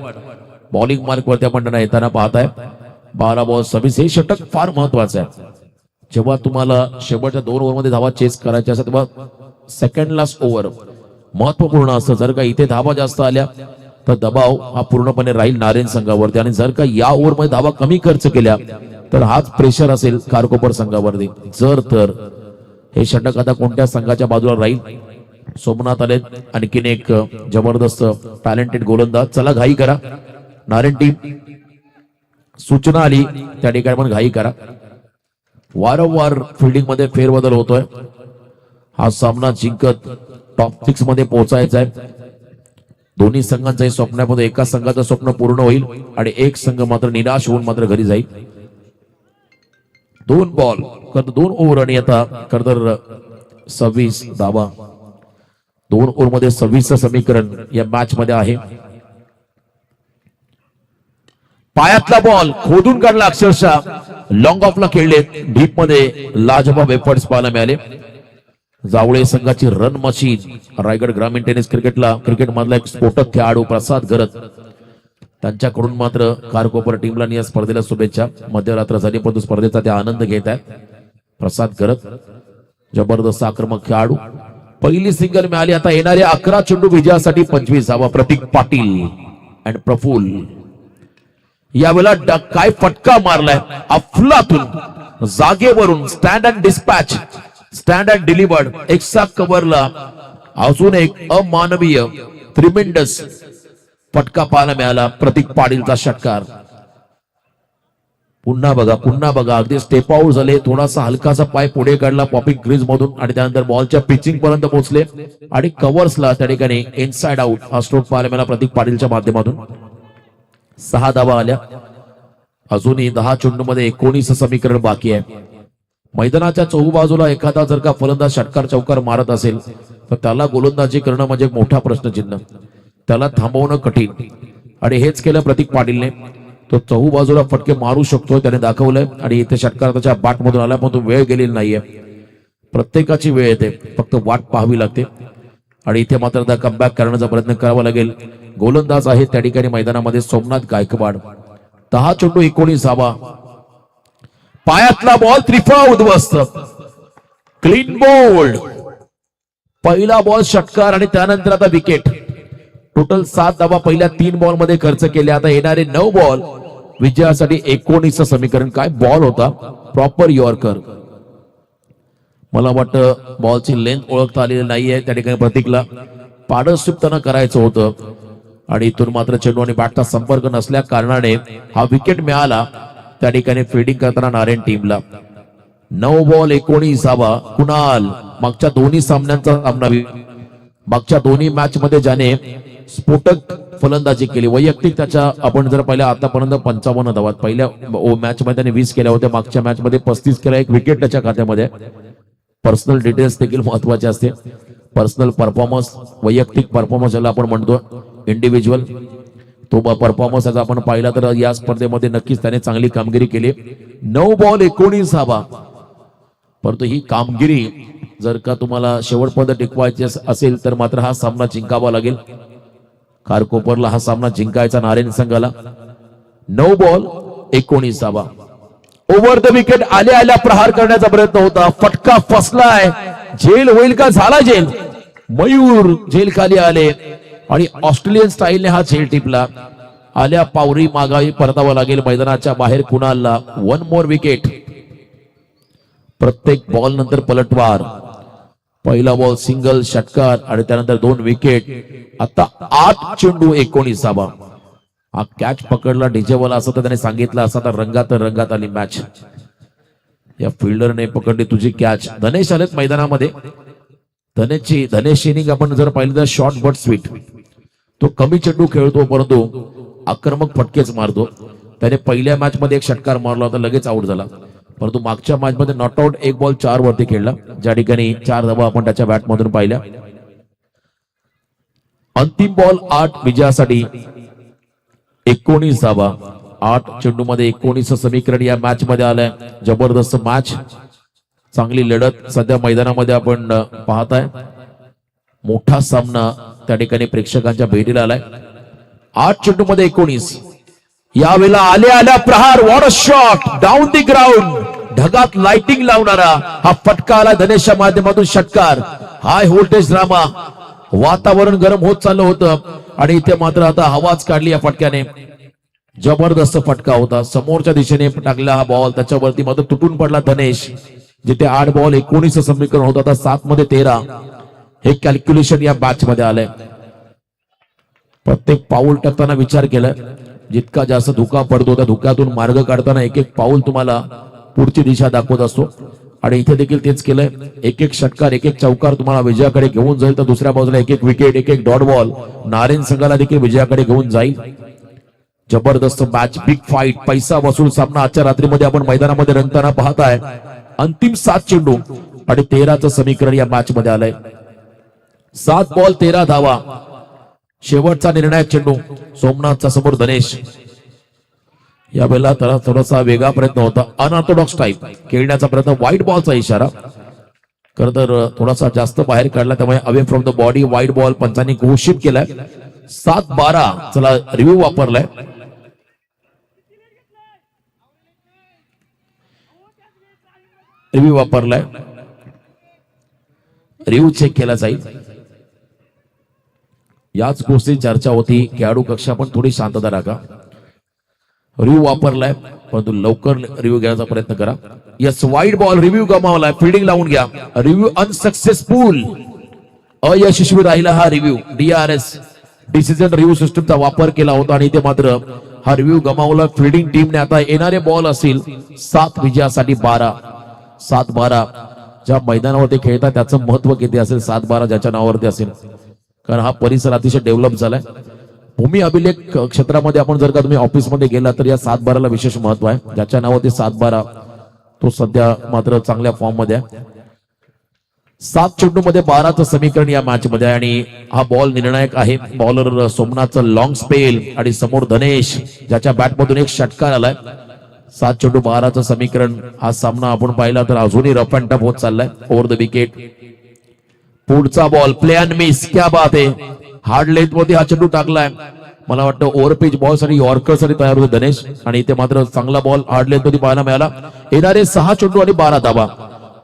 बॉलिंग मार्क वरती आपण त्यांना येताना पाहताय. 12 बॉल 26. हे षटक फार महत्वाचं आहे. जेव्हा तुम्हाला शेवटच्या 2 ओव्हरमध्ये धावा चेस करायच्या असतात तेव्हा सेकंड लास्ट ओव्हर महत्वपूर्ण असतं. जर का इथे धावा जास्त आल्या तर दबाव हा पूर्णपणे राहील नारायण संघावरती, आणि जर का या ओव्हरमध्ये धावा कमी खर्च केल्या तर हाच प्रेशर असेल खारकोपर संघावरती. जर तर हे षटक आता कोणत्या संघाच्या बाजूला राहील? सोमनाथ आले, आणखीन एक जबरदस्त टॅलेंटेड गोलंदाज. चला घाई करा नारायण टीम, सूचना आली त्या ठिकाणी पण घाई करा. वारंवार फिल्डिंग मध्ये फेरबदल होतोय. हा सामना जिंकत टॉप 6 मध्ये पोहोचायचा आहे. दोन्ही संघांच्या स्वप्नामध्ये एका संघाचं स्वप्न पूर्ण होईल आणि एक संघ मात्र निराश होऊन मात्र घरी जाईल. 2 बॉल 2 ओव्हर आणि आता खरतर 26 धावा. 2 ओव्हर मध्ये 26चं समीकरण या मॅच मध्ये आहे. पायातला बॉल खोदून काढला, अक्षरशः लॉंग ऑफला खेळले. डीप मध्ये लाजवाब एफर्ट्स पाहायला मिळाले. जावळे संघाची रन मशीन रायगड ग्रामीण टेनिस क्रिकेट मधला एक स्फोटक खेळाडू प्रसाद गरत, त्यांच्याकडून मात्र खारकोपर टीमला या स्पर्धेला शुभेच्छा. मध्यरात्र झाली परंतु स्पर्धेचा ते आनंद घेत आहेत. प्रसाद गरत जबरदस्त आक्रमक खेळाडू. पहिली सिंगल मिळाली. आता येणाऱ्या 11 चेंडू विजयासाठी 25 धावा. प्रतीक पाटील अँड प्रफुल यावेळेला काय फटका मारलाय अफलातून. जागेवरून stand and dispatch, stand and delivered. एक्सा कव्हरला अजून एक अमानवीय ट्रिमेंडस फटका पाहायला मिळाला. प्रतीक पाटीलचा षटकार. पुन्हा बघा अगदी स्टेप आउट झाले. थोडासा हलकासा पाय पुढे काढला पॉपिंग क्रीज मधून आणि त्यानंतर बॉलच्या पिचिंग पर्यंत पोहोचले आणि कव्हर्सला त्या ठिकाणी इनसाइड आउट हा स्ट्रोक पाहायला मिळाला प्रतीक पाटीलच्या माध्यमातून. 6 धावा आल्या. अजूनही 10 चेंडूमध्ये 19 समीकरण बाकी आहे. मैदानाच्या चहूबाजूला एखादा जर का फलंदाज षटकार चौकार मारत असेल तर त्याला गोलंदाजी करणं म्हणजे एक मोठा प्रश्नचिन्ह. त्याला थांबवणं कठीण, आणि हेच केलं प्रतीक पाटीलने. तो चहूबाजूला फटके मारू शकतो त्याने दाखवलंय, आणि इथे षटकार त्याच्या बॅट मधून आला पण तो वेळ गेलेली नाहीये. प्रत्येकाची वेळ येते, फक्त वाट पाहावी लागते. आणि इथे मात्र कमबॅक करण्याचा प्रयत्न करावा लागेल. गोलंदाज आहे त्या ठिकाणी मैदानामध्ये सोमनाथ गायकवाड. 10 चेंडू 19 धावा. पायातला बॉल त्रिफळा उद्ध्वस्त. Clean bowled. पहिला बॉल षटकार आणि त्यानंतर आता विकेट. टोटल 7 धावा पहिल्या 3 बॉल मध्ये खर्च केले. आता येणारे 9 बॉल विजयासाठी 19 समीकरण. काय बॉल होता, प्रॉपर यॉर्कर. मला वाटतं बॉलची लेंथ ओळखता आलेली नाहीये त्या ठिकाणी प्रतीकला. पारदर्शकपणा करायचं होतं आणि इथून मात्र चेंडू आणि बॅटचा संपर्क नसल्या कारणाने हा विकेट मिळाला त्या ठिकाणी फिल्डिंग करताना नारायण टीमला. 9 बॉल 19 धावा. कुणाल मागच्या दोन्ही सामन्यांचा सामना, मागच्या दोन्ही मॅच मध्ये ज्याने स्फोटक फलंदाजी केली वैयक्तिक, त्याच्या आपण जर पाहिलं आतापर्यंत 55 धावा. पहिल्या मॅच मध्ये त्याने 20 केल्या होत्या. मागच्या मॅच मध्ये 35 केल्या. एक विकेट त्याच्या खात्यामध्ये. पर्सनल डिटेल्स देखील महत्वाचे असते. पर्सनल परफॉर्मन्स, वैयक्तिक परफॉर्मन्स ज्याला आपण म्हणतो इंडिव्हिज्युअल, तो परफॉर्मन्स आज आपण पाहिला तर या स्पर्धेमध्ये नक्कीच त्याने चांगली कामगिरी केली. 9 बॉल 19 धावा. परंतु ही कामगिरी जर का तुम्हाला शेवटपर्यंत टिकवायची असेल तर मात्र हा सामना जिंकावा लागेल. खारकोपरला हा सामना जिंकायचा नारायण संघाला. 9 बॉल 19 धावा. ओव्हर द विकेट आल्या प्रहार करण्याचा प्रयत्न होता. फटका फसलाय. झेल होईल का? झाला झेल. मयूर झेल खाली आले आणि ऑस्ट्रेलियन स्टाईलने हा झेल टिपला. आल्या पावरी मागावी परतावा लागेल मैदानाच्या बाहेर कुणालला. 1 मोर विकेट. प्रत्येक बॉल नंतर पलटवार. पहिला बॉल सिंगल षटकार आणि त्यानंतर 2 विकेट. आता 8 चेंडू 19 धावा. हा कॅच पकडला डीजेवाला असं तर त्याने सांगितलं असं तर रंगात आली मॅच. या फिल्डरने पकडली तुझी कॅच. धनेश आलेत मैदानामध्ये. धनेश इनिंग आपण जर पाहिलं तर शॉर्ट बट स्वीट. तो कमी चेंडू खेळतो परंतु आक्रमक फटकेच मारतो. त्याने पहिल्या मॅच मध्ये एक षटकार मारला होता, लगेच आउट झाला. परंतु मागच्या मॅच मध्ये नॉट आउट 1 बॉल 4 वरती खेळला, ज्या ठिकाणी 4 धावा आपण त्याच्या बॅट मधून पाहिल्या. अंतिम बॉल 8 विजयासाठी 19 धावा. 8 चेंडू मध्ये 19 समीकरण या मॅच मध्ये आलंय. जबरदस्त मॅच, चांगली लढत सध्या मैदानामध्ये आपण पाहताय. मोठा सामना त्या ठिकाणी प्रेक्षकांच्या भेटीला आलाय. 8 चेंडू मध्ये 19. यावेळेला आल्या प्रहार, what a shot down the ground. ढगात लाइटिंग लावणारा हा फटका आला धनेशच्या माध्यमातून. षटकार, हाय व्होल्टेज ड्रामा. वातावरण गरम होत चाललं होतं आणि इथे मात्र आता हवाच काढली या फटक्याने. जबरदस्त फटका होता. समोरच्या दिशेने टाकला हा बॉल, त्याच्यावरती मात्र तुटून पडला धनेश. जिथे 8 बॉल 19 समीकरण होत, आता 7 मध्ये 13 हे कॅल्क्युलेशन या मॅच मध्ये आलंय. प्रत्येक पाऊल टाकताना विचार केलाय, जितका जास्त धुका पडतो त्या धुक्यातून मार्ग काढताना एक एक पाऊल तुम्हाला पुढची दिशा दाखवत असतो. आणि इथे देखील तेच केलंय. एक एक षटकार, एक एक चौकार तुम्हाला विजयाकडे घेऊन जाईल, तर दुसऱ्या बाजूला एक एक विकेट, एक एक डॉट बॉल नारायण संघाला देखील विजयाकडे घेऊन जाईल. जबरदस्त मॅच, बिग फाईट, पैसा वसूल सामना आजच्या रात्रीमध्ये आपण मैदानामध्ये रंगताना पाहताय. अंतिम 7 चेंडू आणि 13चं समीकरण या मॅच मध्ये आलंय. 7 बॉल 13 धावा. शेवटचा निर्णायक चेंडू सोमनाथचा समोर धनेश. यावेळेला त्याला थोडासा वेगळा प्रयत्न होता, अनऑर्थोडॉक्स टाईप खेळण्याचा प्रयत्न. व्हाईट बॉलचा इशारा, खरं तर थोडासा जास्त बाहेर काढला, त्यामुळे away from the body wide ball पंचांनी घोषित केलाय. 7-12 चला रिव्ह्यू वापरलाय. रिव्ह्यू चेक केला जाईल. याच गोष्टी चर्चा होती. खेळाडू कक्षा पण थोडी शांतता राखा. रिव्ह्यू वापरलाय, परंतु लवकर रिव्ह्यू घ्यायचा प्रयत्न करा. यस, वाईड बॉल, रिव्ह्यू गमावलाय, फिल्डिंग लावून घ्या. रिव्ह्यू अनसक्सेसफुल, अयशस्वी राहिला हा रिव्ह्यू. DRS डिसिजन रिव्ह्यू सिस्टमचा वापर केला होता आणि इथे मात्र हा रिव्ह्यू गमावला फिल्डिंग टीमने. आता येणारे बॉल असतील 7 विजयासाठी 12. 7-12 ज्या मैदानावरती खेळतात त्याचं महत्व किती असेल, 7-12 ज्याच्या नावावरती असेल, कारण हा परिसर अतिशय डेव्हलप झालाय. भूमी अभिलेख क्षेत्रामध्ये आपण जर का तुम्ही ऑफिसमध्ये गेला तर या 7-12ला विशेष महत्व आहे. ज्याच्या नावावरती 7-12 तो सध्या मात्र चांगल्या फॉर्म मध्ये आहे. 7 चेंडू मध्ये 12चं समीकरण या मॅच मध्ये आहे आणि हा बॉल निर्णायक आहे. बॉलर सोमनाथचं लॉंग स्पेल आणि समोर धनेश ज्याच्या बॅट मधून एक षटकार आलाय. 7 चेंडू 12चं समीकरण. हा सामना आपण पाहिला तर अजूनही रफ अँड टफ होत चाललाय. ओव्हर द विकेट, पुढचा बॉल प्ले अँड मिस. क्या बात आहे, हार्ड लेंथ मध्ये हा चेंडू टाकलाय. मला वाटतं ओव्हर पिच बॉल साठी यॉर्कर साठी तयार होते धनेश आणि इथे मात्र चांगला बॉल हार्ड लेंथ मध्ये पाहायला मिळाला. येणारे 6 चेंडू आणि 12 धावा.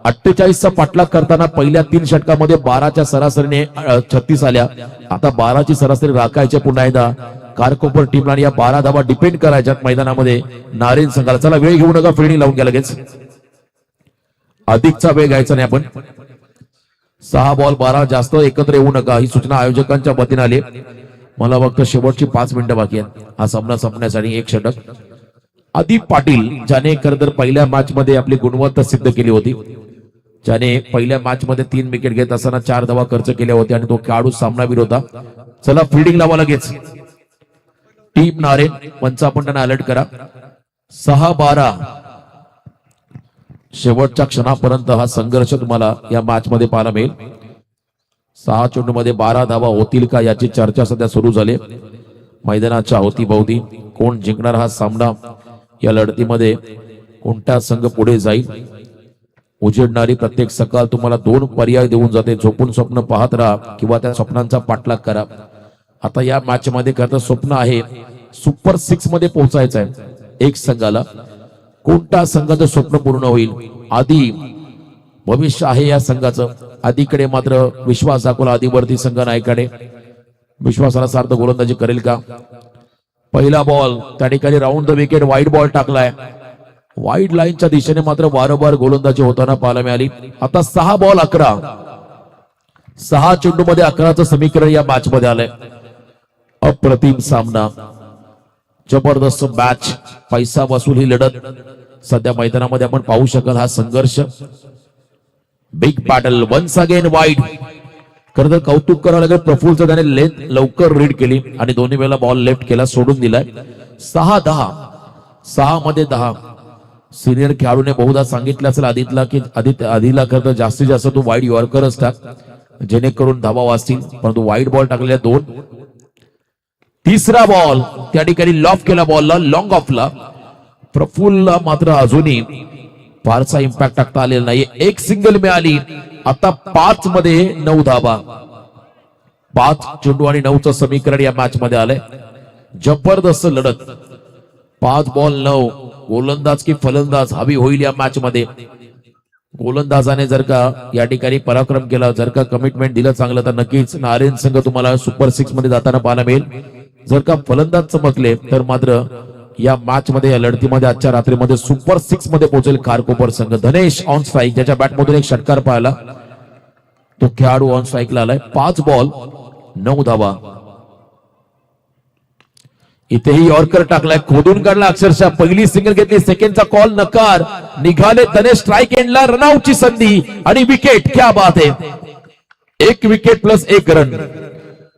48चा पाठलाग करताना पहिल्या 3 षटकामध्ये 12च्या सरासरीने 36 आल्या. आता 12ची सरासरी राखायची पुन्हा एकदा कारकोपर टीमला आणि या 12 धावा डिपेंड करायच्यात मैदानामध्ये नारायण संघाला. चला वेळ घेऊ नका, फिल्डिंग लावून घ्या लगेच. अधिकचा वेळ घ्यायचा नाही आपण. 6 बॉल 12 जास्त एकत्र येऊ नका, ही सूचना आयोजकांच्या वतीने आली. मला फक्त शेवटची 5 मिनिटं बाकी आहेत हा सामना संपण्यासाठी. एक षटक आदिप पाटील, ज्याने खरं तर पहिल्या मॅच मध्ये आपली गुणवत्ता सिद्ध केली होती, ज्याने पहिल्या मॅच मध्ये 3 विकेट घेत असताना 4 धावा खर्च केल्या होत्या आणि तो खेळाडू सामनावीर होता. चला फिल्डिंग लावा लगेच. टीम नारायण पंच आपण त्यांना अलर्ट करा. 6-12 शेवटच्या क्षणापर्यंत हा संघर्ष तुम्हाला या मॅच मध्ये पाहायला मिळेल. 6 चेंडू मध्ये 12 धावा होतील का याची चर्चा सध्या सुरू झाली मैदानाच्या अवतीभोवती. कोण जिंकणार हा सामना, या लढतीमध्ये कोणता संघ पुढे जाईल. उजेडणारी प्रत्येक सकाळ तुम्हाला 2 पर्याय देऊन जाते. झोपून स्वप्न पाहत राहा किंवा त्या स्वप्नांचा पाठलाग करा. आता या मॅच मध्ये खरं स्वप्न आहे सुपर 6 मध्ये पोहोचायचं आहे एक संघाला. कोणता संघाचं स्वप्न पूर्ण होईल, आधी भविष्य आहे या संघाचं. आधीकडे मात्र विश्वास दाखवला आधीवरती संघ नायकाने. विश्वासाला सार्थ गोलंदाजी करेल का. पहिला बॉल त्या ठिकाणी round the wicket, wide ball टाकलाय. वाईड लाईनच्या दिशेने मात्र वारंवार गोलंदाजी होताना पाहायला मिळाली. आता 6 बॉल 11. 6 चेंडू मध्ये 11चं समीकरण या मॅच मध्ये आलंय. अप्रतिम सामना, जबरदस्त मॅच, पैसा वसूल ही लढत सध्या मैदानामध्ये आपण पाहू शकाल. हा संघर्ष, big battle. Once again wide. खरं तर कौतुक करावं लागेल प्रफुल्लचं, त्याने लेंथ लवकर रीड केली आणि दोन्ही वेळेला बॉल लेफ्ट केला, सोडून दिलाय. 6-10 6 मध्ये 10. सिनियर खेळाडूने बहुधा सांगितलं असेल आधीला करता जास्तीत जास्त तू वाईड यॉर्करच टाक जेणेकरून धावा वाचतील, परंतु वाईड बॉल टाकलेल्या 2. तिसरा बॉल त्या ठिकाणी लॉफ केला बॉलला लॉंग ऑफला. प्रफुल्लला मात्र अजूनही फारसा इम्पॅक्ट टाकता आलेला नाही. एक सिंगल मिळाली. आता 5 मध्ये 9 धावा. 5 चेंडू आणि 9चं समीकरण या मॅच मध्ये आलंय. जबरदस्त लढत. 5 बॉल 9. गोलंदाज की फलंदाज हवी होईल या मॅच मध्ये. गोलंदाजाने जर का या ठिकाणी पराक्रम केला, जर का कमिटमेंट दिलं चांगलं, तर नक्कीच नारायण संघ तुम्हाला सुपर 6 मध्ये जाताना पाहायला मिळेल. जर का फलंदाज चमकले तर मात्र या मॅच मध्ये, या लढतीमध्ये आजच्या रात्रीमध्ये सुपर 6 मध्ये पोहोचेल खारकोपर संघ. धनेश ऑन स्ट्राईक, ज्याच्या बॅटमधून एक षटकार पाहिला, तो खेळाडू ऑन स्ट्राईकला आलाय. 5 बॉल 9 धावा. इथेही यॉर्कर टाकलाय, खोदून काढला अक्षरशः. पहिली सिंगल घेतली, सेकंडचा कॉल नकार. निघाले धनेश स्ट्राईक एंडला. रनआउटची संधी आणि विकेट. क्या बात आहे. 1 विकेट प्लस 1 रन.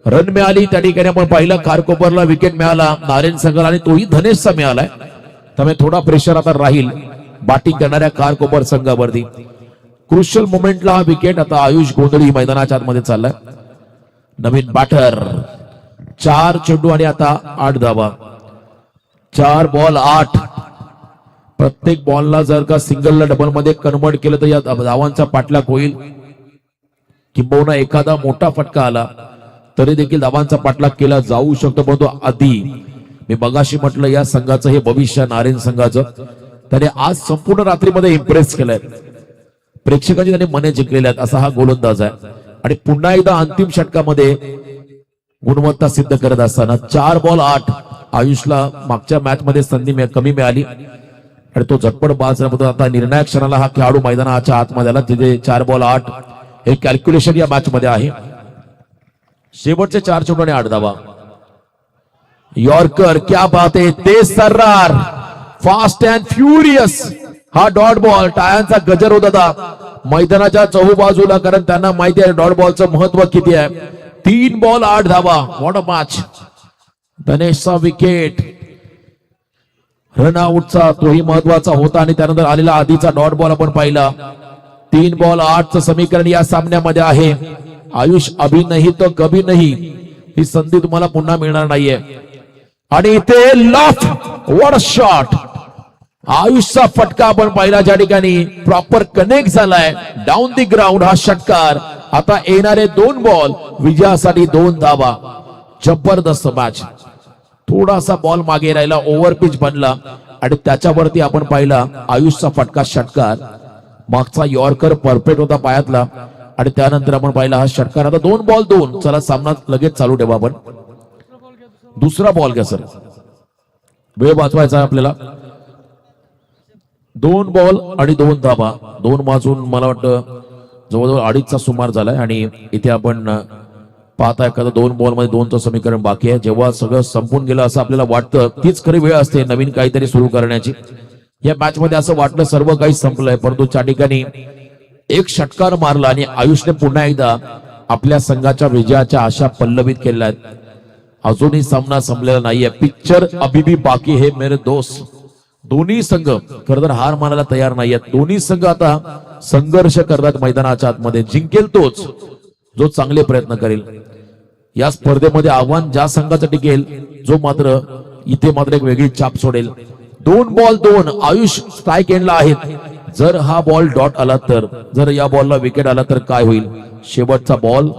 रन मिळाली त्या ठिकाणी आपण पाहिलं. खारकोपरला विकेट मिळाला नारायण संघाला आणि तोही धनेशचा मिळालाय. त्यामुळे थोडा प्रेशर आता राहील बॅटिंग करणाऱ्या खारकोपर संघावरती. क्रुशियल मोमेंटला हा विकेट. आता आयुष गोंधळी मैदानाच्या आतमध्ये चाललाय. नवीन बॅटर. 4 चेंडू आणि आता 8 धावा. 4 बॉल 8. प्रत्येक बॉलला जर का सिंगलला डबल मध्ये कन्वर्ट केलं तर या धावांचा पाठलाग होईल. किंबहुना एखादा मोठा फटका आला तरी देखील धावांचा पाठलाग केला जाऊ शकतो. परंतु आधी मी मगाशी म्हटलं या संघाचं हे भविष्य नारायण संघाचं. त्याने आज संपूर्ण रात्रीमध्ये इम्प्रेस केलंय. प्रेक्षकांची त्याने मने जिंकलेले आहेत असा हा गोलंदाज आहे. आणि पुन्हा एकदा अंतिम षटकामध्ये गुणवत्ता सिद्ध करत असताना 4 बॉल 8. आयुषला मागच्या मॅच मध्ये संधी कमी मिळाली आणि तो झटपट बाज रमतो. आता निर्णायक क्षणाला हा खेळाडू मैदानाच्या आतमध्ये आला. तिथे 4 बॉल 8 हे कॅल्क्युलेशन या मॅच मध्ये आहे. शेवटचे 4 चेंडू आणि 8 धावा. यॉर्कर, क्या बात आहे. तेज सर्रार, फास्ट अँड फ्युरियस हा डॉट बॉल. टाळ्यांचा गजर होत होता मैदानाच्या चहूबाजूला, कारण त्यांना माहिती आहे डॉट बॉलचं महत्व किती आहे. 3 बॉल 8 धावा. What a match. धनेशचा विकेट. रनआउटचा तोही महत्वाचा होता आणि त्यानंतर आलेला आधीचा डॉट बॉल आपण पाहिला. 3 बॉल 8चं समीकरण या सामन्यामध्ये आहे. आयुष अभी नाही तो कभी नाही ही संधी तुम्हाला पुन्हा मिळणार नाहीये. आणि इथे लॉफ्ट. What a shot. आयुषचा फटका आपण पाहिला ज्या ठिकाणी प्रॉपर कनेक्ट झालाय डाऊन दी ग्राउंड हा षटकार. आता येणारे 2 बॉल विजयासाठी 2 धावा. जबरदस्त मॅच. थोडासा बॉल मागे राहिला, ओव्हर पिच बनला आणि त्याच्यावरती आपण पाहिला आयुषचा फटका षटकार. मागचा यॉर्कर परफेक्ट होता पायातला आणि त्यानंतर आपण पाहिला हा षटकार. आता 2 बॉल 2. चला सामना लगेच चालू ठेवा. आपण दुसरा बॉल घ्या सर, वेळ वाचवायचा आहे आपल्याला. 2 बॉल आणि 2 धावा. 2 वाजून मला वाटतं जवळजवळ 2:30चा सुमार झालाय आणि इथे आपण पाहता एखादा 2 बॉल मध्ये 2चं समीकरण बाकी आहे. जेव्हा सगळं संपून गेलं असं आपल्याला वाटतं तीच खरी वेळ असते नवीन काहीतरी सुरू करण्याची. या मॅच मध्ये असं वाटलं सर्व काही संपलंय, परंतु त्या ठिकाणी एक षटकार मारला आणि आयुषने पुन्हा एकदा आपल्या संघाच्या विजयाच्या आशा पल्लवित केल्या आहेत. अजूनही सामना संपलेला नाहीये. पिक्चर अभी भी बाकी है मेरे दोस्त. दोन्ही संघ खरं तर हार मानायला तयार नाहीयेत. दोन्ही संघ आता संघर्ष करतात मैदानाच्या आतमध्ये. जिंकेल तोच जो चांगले प्रयत्न करेल. या स्पर्धेमध्ये आव्हान ज्या संघाचं टिकेल जो मात्र इथे मात्र एक वेगळी छाप सोडेल. 2 बॉल 2. आयुष स्ट्राईक एंडला आहेत. जर हा बॉल डॉट आला तर, जर या बॉलला विकेट आला तर काय होईल. शेवटचा बॉल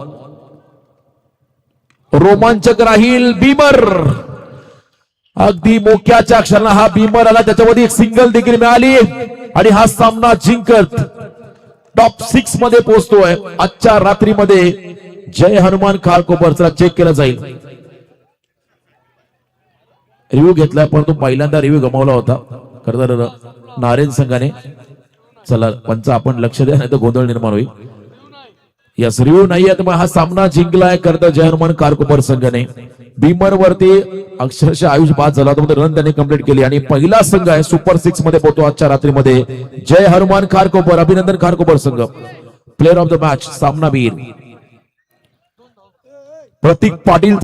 रोमांचक राहील. बीमर अगदी मोक्याच्या क्षणाला हा बीमर आला, त्याच्यामध्ये एक सिंगल देखील मिळाली आणि हा सामना जिंकत टॉप 6 मध्ये पोहोचतोय आजच्या रात्रीमध्ये. जय हनुमान खारकोपरचा चेक केला जाईल. रिव्ह्यू घेतलाय परंतु पहिल्यांदा रिव्ह्यू गमावला होता खरं तर नारायण संघाने. चला पंच आपण लक्ष द्या नाही तर गोंधळ निर्माण होईल. यस, रिव्ह्यू नाहीये तर हा सामना जिंकलाय करता जय हनुमान खारकोपर संघाने. बीमर वरती अक्षरशः आयुष बाद झाला होता, रन त्यांनी कंप्लीट केली आणि पहिला संघ आहे सुपर 6 मध्ये पोहोचतो आजच्या रात्रीमध्ये. जय हनुमान खारकोपर. अभिनंदन खारकोपर संघ. प्लेअर ऑफ द मॅच सामनावीर प्रतीक पाटील.